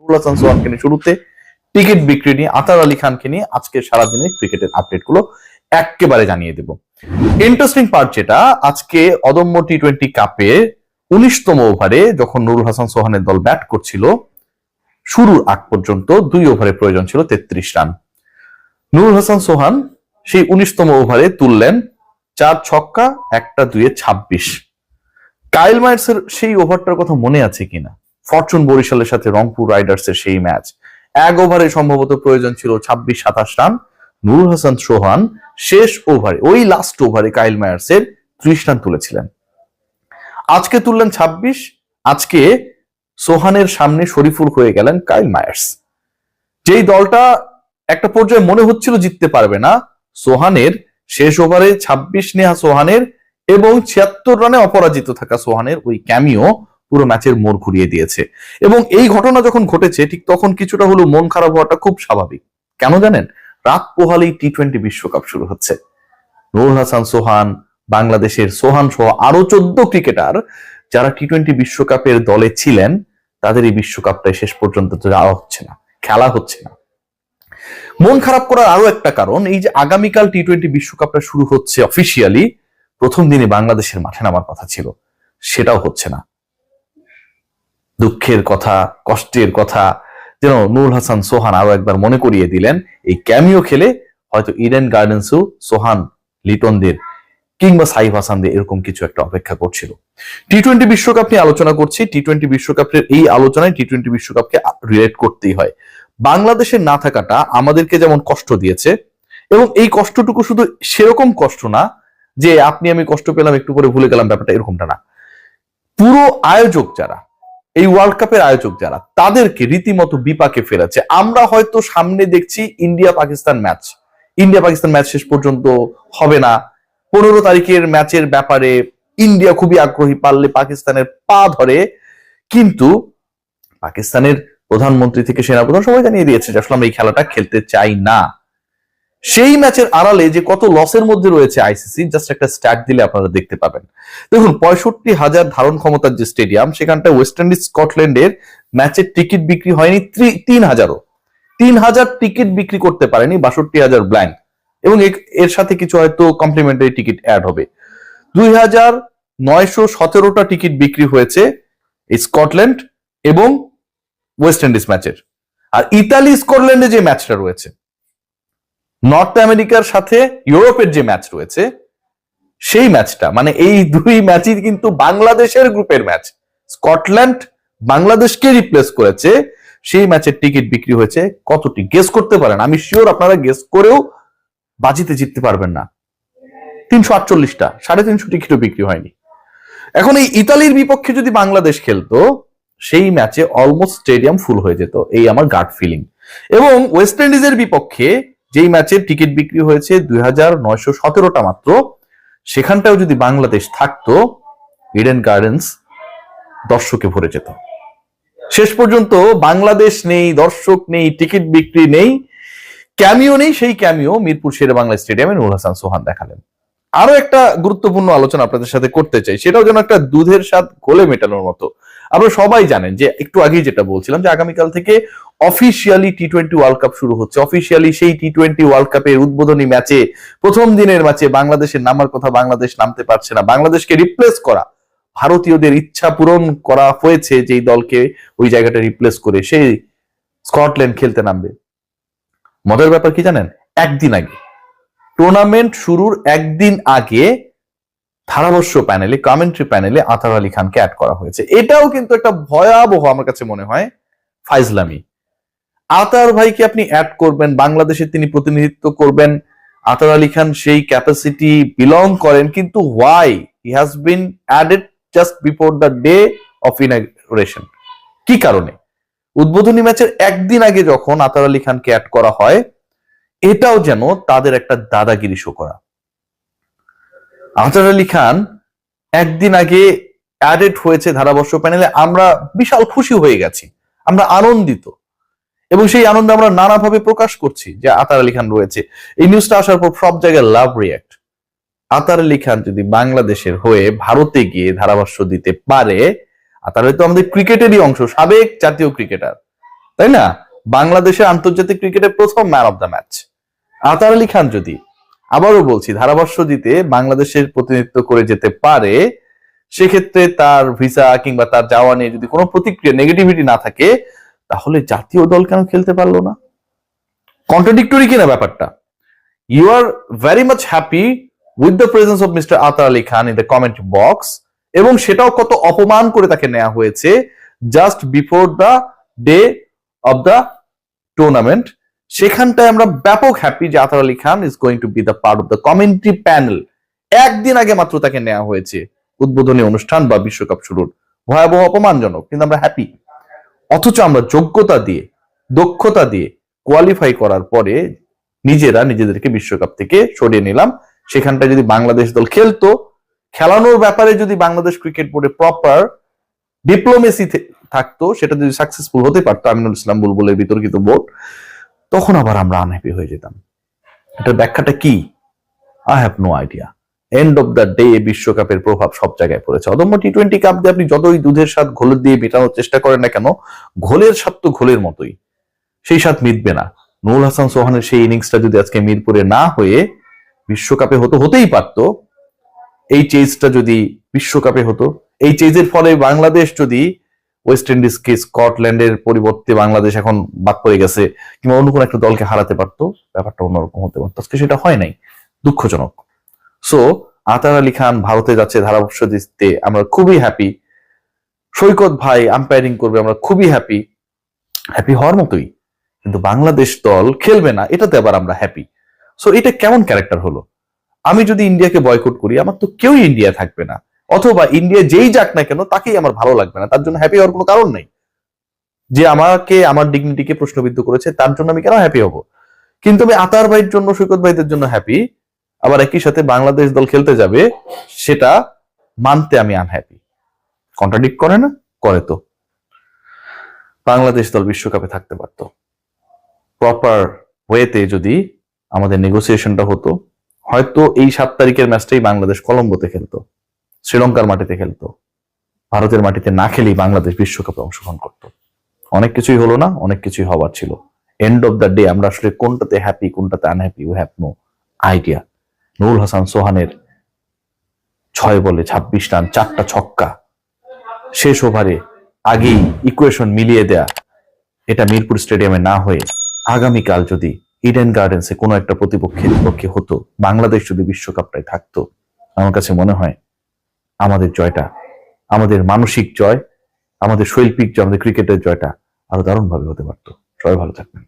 নুরুল হাসান সোহানকে নিয়ে শুরুতে, টিকিট বিক্রি নিয়ে, আতার আলী খানকে নিয়ে আজকে সারাদিনের ক্রিকেটের আপডেট গুলো একেবারে জানিয়ে দেব। ইন্টারেস্টিং পার্ট যেটা, আজকে অদম্য টি-20 কাপে 19তম ওভারে যখন নুরুল হাসান সোহানের দল ব্যাট করছিল, শুরুর আগ পর্যন্ত 2 ওভারে প্রয়োজন ছিল 33 রান। নুরুল হাসান সোহান সেই 19তম ওভারে তুললেন 4 ছক্কা, 1টা 2-এ 26। কাইল মায়ার্সের সেই ওভারটার কথা মনে আছে কিনা? ফরচুন বরিশালের সাথে রংপুর রাইডার্সের সেই ম্যাচ, 1 ওভারে সম্ভবত প্রয়োজন ছিল 26-27 রান। নুরুল হাসান সোহান শেষ ওভারে, ওই লাস্ট ওভারে কাইল মায়ার্সের 30 রান তুলেছিলেন। আজকে তুললেন 26। আজকে সোহানের সামনে শরীফুল হয়ে গেলেন কাইল মায়ার্স। যেই দলটা একটা পর্যায়ে মনে হচ্ছিল জিততে পারবে না, সোহানের শেষ ওভারে 26 নেওয়া সোহানের এবং 76 রানে অপরাজিত থাকা সোহানের ওই ক্যামিও পুরো ম্যাচের মোড় ঘুরিয়ে দিয়েছে। এবং এই ঘটনা যখন ঘটেছে, ঠিক তখন কিছুটা হলো মন খারাপ হওয়াটা খুব স্বাভাবিক। কেন জানেন? রাত পোহালেই টি-20 বিশ্বকাপ শুরু হচ্ছে। নুরুল হাসান সোহান, বাংলাদেশের সোহান সহ আরো 14 ক্রিকেটার যারা টি-20 বিশ্বকাপের দলে ছিলেন, তাদের এই বিশ্বকাপটাই শেষ পর্যন্ত যাওয়া হচ্ছে না, খেলা হচ্ছে না। মন খারাপ করার আরো একটা কারণ, এই যে আগামীকাল টি-20 বিশ্বকাপটা শুরু হচ্ছে অফিসিয়ালি, প্রথম দিনে বাংলাদেশের মাঠে নামার কথা ছিল, সেটাও হচ্ছে না। দুঃখের কথা, কষ্টের কথা যেন নুরুল হাসান সোহান আরো একবার মনে করিয়ে দিলেন। এই ক্যামিও খেলে হয়তো ইডেন গার্ডেন্সও সোহান, লিটনদের কিংবা সাইফ হাসানদের এরকম কিছু একটা অপেক্ষা করছিল। টি-20 বিশ্বকাপ নিয়ে আলোচনা করছি। টি-20 বিশ্বকাপের এই আলোচনায় টি-20 বিশ্বকাপকে রিলেট করতেই হয়। বাংলাদেশের না থাকাটা আমাদেরকে যেমন কষ্ট দিয়েছে, এবং এই কষ্টটুকু শুধু সেরকম কষ্ট না যে আপনি আমি কষ্ট পেলাম একটু পরে ভুলে গেলাম, ব্যাপারটা এরকমটা না। পুরো আয়োজক যারা, এই ওয়ার্ল্ড কাপের আয়োজক যারা, তাদেরকে রীতিমতো বিপাকে ফেলেছে। আমরা হয়তো সামনে দেখছি ইন্ডিয়া পাকিস্তান ম্যাচ শেষ পর্যন্ত হবে না। 15 তারিখের ম্যাচের ব্যাপারে ইন্ডিয়া খুবই আগ্রহী, পারলে পাকিস্তানের পা ধরে। কিন্তু পাকিস্তানের প্রধানমন্ত্রী থেকে সেনাপ্রধান সবাই জানিয়ে দিয়েছে যে আসলে আমরা এই খেলাটা খেলতে চাই না। সেই ম্যাচের আড়ালে যে কত লসের মধ্যে রয়েছে আইসিসি, জাস্ট একটা স্ট্যাট দিলে আপনারা দেখতে পাবেন। দেখুন, 65,000 ধারণ ক্ষমতার যে স্টেডিয়াম, সেখানটা ওয়েস্ট ইন্ডিজ স্কটল্যান্ডের ম্যাচের টিকিট বিক্রি হয়নি 3,000 টিকিট বিক্রি করতে পারেনি, 62,000 ব্ল্যাঙ্ক, এবং এর সাথে কিছু হয়তো কমপ্লিমেন্টারি টিকিট অ্যাড হবে। 2,917টা টিকিট বিক্রি হয়েছে এই স্কটল্যান্ড এবং ওয়েস্ট ইন্ডিজ ম্যাচের। আর ইতালি স্কটল্যান্ডে যে ম্যাচটা রয়েছে, নর্থ আমেরিকার সাথে ইউরোপের যে ম্যাচ রয়েছে, সেই ম্যাচটা, মানে এই 2 ম্যাচই কিন্তু বাংলাদেশের গ্রুপের ম্যাচ। স্কটল্যান্ড বাংলাদেশকে রিপ্লেস করেছে। সেই ম্যাচের টিকিট বিক্রি হয়েছে কতটি? গেস করতে পারেন। আমি শিওর আপনারা গেস করেও বাজিতে জিততে পারবেন না। 348টা, 350 টিকিটও বিক্রি হয়নি। এখন এই ইতালির বিপক্ষে যদি বাংলাদেশ খেলতো, সেই ম্যাচে অলমোস্ট স্টেডিয়াম ফুল হয়ে যেত, এই আমার গাট ফিলিং। এবং ওয়েস্ট ইন্ডিজের বিপক্ষে যেই ম্যাচের টিকিট বিক্রি হয়েছে 2,917টা মাত্র, সেখানটাও যদি বাংলাদেশ থাকতো, ইডেন গার্ডেন্স দর্শকে ভরে যেত। শেষ পর্যন্ত বাংলাদেশ নেই, দর্শক নেই, টিকিট বিক্রি নেই, ক্যামিও নেই। সেই ক্যামিও মিরপুর শেরেবাংলা স্টেডিয়ামে নুরুল হাসান সোহান দেখালেন। আরো একটা গুরুত্বপূর্ণ আলোচনা আপনাদের সাথে করতে চাই, সেটাও যেন একটা দুধের স্বাদ গোলে মেটানোর মতো। আপনারা সবাই জানেন যে, একটু আগেই যেটা বলছিলাম, যে আগামীকাল থেকে অফিসিয়ালি টি-20 ওয়ার্ল্ড কাপ শুরু হচ্ছে। অফিসিয়ালি সেই টি-20 ওয়ার্ল্ড কাপের উদ্বোধনী ম্যাচে, প্রথম দিনের ম্যাচে বাংলাদেশের নামার কথা, বাংলাদেশ নামতে পারছে না। বাংলাদেশকে রিপ্লেস করা, ভারতীয়দের ইচ্ছা পূরণ করা হয়েছে যেই দলকে ওই জায়গাটা রিপ্লেস করে, সেই স্কটল্যান্ড খেলতে নামবে। মজার ব্যাপার কি জানেন? একদিন আগে, টুর্নামেন্ট শুরুর একদিন আগে ধারাভাষ্য প্যানেলে, কমেন্ট্রি প্যানেলে আতার আলী খানকে অ্যাড করা হয়েছে। এটাও কিন্তু একটা ভয়াবহ, আমার কাছে মনে হয়, ফাইজলামি। আতার ভাইকে আপনি অ্যাড করবেন, বাংলাদেশে তিনি প্রতিনিধিত্ব করবেন, আতার আলী খান সেই ক্যাপাসিটি বিলং করেন, কিন্তু why he has been added just before the day of inauguration? কি কারণে? উদ্বোধনী ম্যাচের একদিন আগে যখন আতার আলী খানকে অ্যাড করা হয়, এটাও যেন তাদের একটা দাদাগিরি শো করা। আতার আলী খান একদিন আগে অ্যাডেড হয়েছে ধারাভাষ্য প্যানেলে, আমরা বিশাল খুশি হয়ে গেছি, আমরা আনন্দিত, এবং সেই আনন্দ আমরা নানাভাবে প্রকাশ করছি যে আতার আলী খান রয়েছে। এই নিউজটা আসার পর সব জায়গায় লাভ রিয়াক্ট। আতার আলী খান যদি বাংলাদেশের হয়ে ভারতে গিয়ে ধারাভাষ্য দিতে পারে, আতার আলী তো আমাদের ক্রিকেটেরই অংশ, সাবেক জাতীয় ক্রিকেটার, তাই না? বাংলাদেশের আন্তর্জাতিক ক্রিকেটের প্রথম ম্যান অফ দ্য ম্যাচ আতার আলী খান যদি, আবারও বলছি, ধারাবর্ষ জিতে বাংলাদেশের প্রতিনিধিত্ব করে যেতে পারে, সেক্ষেত্রে তার ভিসা কিংবা তার যাওয়া নিয়ে যদি কোনো প্রতিক্রিয়া নেগেটিভিটি না থাকে, তাহলে জাতীয় দল কেন খেলতে পারলো না? কন্ট্রাডিক্টরি কিনা ব্যাপারটা? You are very much happy with the presence of mister Athar Ali Khan in the comment box, এবং সেটাও কত অপমান করে তাকে নেওয়া হয়েছে just before the day of the tournament. সেখানটায় আমরা ব্যাপক হ্যাপি যে Athar Ali Khan is going to be the part of the commentary panel. একদিন আগে মাত্র তাকে নেওয়া হয়েছে উদ্বোধনী অনুষ্ঠান বা বিশ্বকাপ শুরুর। ভয়াবহ অপমানজনক, কিন্তু আমরা হ্যাপি। অথচ আমরা যোগ্যতা দিয়ে, দক্ষতা দিয়ে কোয়ালিফাই করার পরে নিজেরা নিজেদেরকে বিশ্বকাপ থেকে সরিয়ে নিলাম। সেখানটায় যদি বাংলাদেশ দল খেলতো, খেলানোর ব্যাপারে যদি বাংলাদেশ ক্রিকেট বোর্ডে প্রপার ডিপ্লোমেসি থাকতো, সেটা যদি সাকসেসফুল হতে পারতো আমিনুল ইসলাম বুলবুলের বিতর্কিত বোর্ড, তখন আবার আমরা আনহ্যাপি হয়ে যেতাম। এটার ব্যাখ্যাটা কি? I have no idea. End of the day বিশ্বকাপের প্রভাব সব জায়গায় পড়েছে। অদম্য টি-20 কাপ দিয়ে আপনি যতই দুধের স্বাদ ঘোলের দিয়ে মেটানোর চেষ্টা করেন না কেন, ঘোলের স্বাদ তো ঘোলের মতোই, সেই স্বাদ মিটবে না। নুরুল হাসান সোহানের সেই ইনিংসটা যদি আজকে মিরপুরে না হয়ে বিশ্বকাপে হতো, হতেই পারতো। এই চেজটা যদি বিশ্বকাপে হতো, এই চেজের ফলে বাংলাদেশ যদি ওয়েস্ট ইন্ডিজকে, স্কটল্যান্ডের পরিবর্তে বাংলাদেশ এখন বাদ পড়ে গেছে, কিংবা অন্য কোনো একটা দলকে হারাতে পারতো, ব্যাপারটা অন্যরকম হতে পারতো। আজকে সেটা হয় নাই, দুঃখজনক। সো আতার আলী খান ভারতে যাচ্ছে ধারাবর্ষ দিতে, আমরা খুবই হ্যাপি। সৈকত ভাই আম্পায়ারিং করবে, আমরা খুবই হ্যাপি। হ্যাপি হওয়ার মতোই, কিন্তু বাংলাদেশ দল খেলবে না, এটাতে আবার আমরা হ্যাপি। সো এটা কেমন ক্যারেক্টার হলো? আমি যদি ইন্ডিয়াকে বয়কট করি, আমার তো কেউই ইন্ডিয়া থাকবে না, অথবা ইন্ডিয়া যেই যাক না কেন তাকেই আমার ভালো লাগবে না। তার জন্য হ্যাপি হওয়ার কোনো কারণ নেই। যে আমাকে, আমার ডিগনিটিকে প্রশ্নবিদ্ধ করেছে, তার জন্য আমি কেন হ্যাপি হব? কিন্তু আমি আতার ভাইয়ের জন্য, সৈকত ভাইদের জন্য হ্যাপি, আবার একই সাথে বাংলাদেশ দল খেলতে যাবে সেটা মানতে আমি আনহ্যাপি। কন্ট্রাডিক্ট করে না? করে তো। বাংলাদেশ দল বিশ্বকাপে থাকতে পারতো প্রপার ওয়েতে যদি আমাদের নেগোসিয়েশনটা হতো, হয়তো এই 7 তারিখের ম্যাচটাই বাংলাদেশ কলম্বোতে খেলতো, শ্রীলঙ্কার মাটিতে খেলতো, ভারতের মাটিতে না খেলেই বাংলাদেশ বিশ্বকাপে অংশগ্রহণ করত। অনেক কিছুই হলো না, অনেক কিছুই হওয়ার ছিল। এন্ড অফ দ্য ডে আমরা আসলে কোনটাতে হ্যাপি, কোনটাতে unhappy, we have no idea. Nurul Hasan সোহানের 6 বলে 26 রান, 4টা ছক্কা, শেষ ওভারে আগেই ইকুয়েশন মিলিয়ে দেয়া, এটা মিরপুর স্টেডিয়ামে না হয়ে আগামীকাল যদি ইডেন গার্ডেন্সে কোনো একটা প্রতিপক্ষের বিপক্ষে হতো, বাংলাদেশ যদি বিশ্বকাপটাই থাকতো, আমার কাছে মনে হয় আমাদের জয়টা, আমাদের মানসিক জয়, আমাদের শৈল্পিক জয়, আমাদের ক্রিকেটের জয়টা আরো দারুণভাবে হতে পারতো। সবাই ভালো থাকবেন।